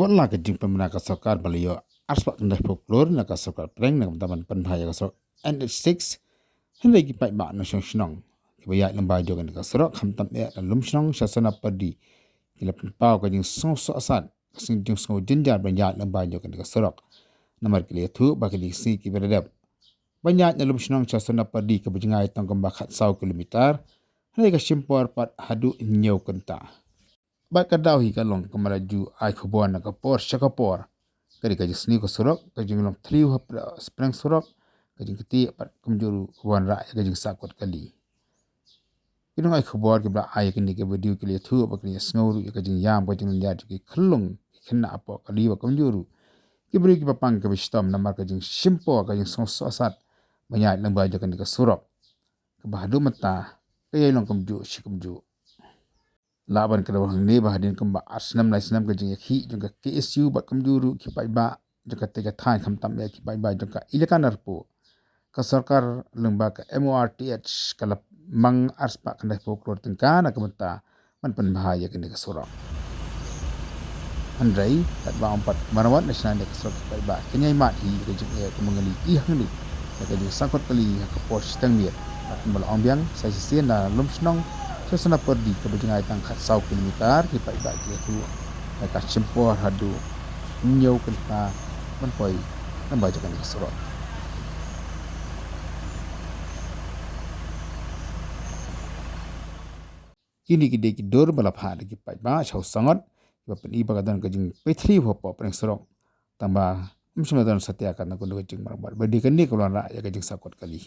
wala ka jing pemna ka sarkar baliyo arspak ndai folklore na ka sarkar preng na taman penhaya ka sark NH6 hindi ki pai ba na snong kibaya lamba jogan ka sarok hamtam e na lumsnong sasana padi kilap pau ka jing so asat kasing jing so jinjar banya lamba jogan ka sarok namar kile thu ba ki si ki beredap banyak na lumsnong sasana padi ka bajingai tang kamba khat 100 kilometer hindi ka simpor pat hadu nyau kenta ba ka daw hi ka long kamaraju ai khobon na ka por shakapor kari ka jisni ko surok ka jing long thliu hap sprang surok ka jing kiti pat kumjuru khobon ra ka jing sakot kali kinong ai khobor ke bla ai kini ke video ke le thu ba kini sngoru ka jing yam ka jing ya ki khlung khinna apo kali ba kumjuru ki bri ki papang ka bistom namar ka jing simpo ka jing so asat banyak lamba jakan ka surok ka bahadu mata ka yelong kumju shikumju laban kada wang ne ba hadin kamba asnam lai snam ka jing khi jong ka KSU ba kamjuru ki pai ba jong ka te ka thai kham tam ki pai ba jong ka ilekanar po ka sarkar lengba ka MORTH kala mang arspa kan dai folklore tengka na kamata man pan bahaya kini ka surok andrai kat ba empat marawat nasional ka surok pai ba kini mat hi ka jing ka mengali i hang ni ka jing sakot kali ka pos tang miet mal ambiang sai sien na lumsnong sasana perdi ke bajingai tang khat 100 kilometer ki pai ba ki tu ka simpor hadu nyau kenta man poi nan ba jakan ka surok kini ki de ki dor balap ha de ki pai ba chau sangot ba pen i bagadan ka jing p3 hopo preng surok tamba umsum dan satya kan ko jing marbar badi kan ni ko ra ya ka jing sakot kali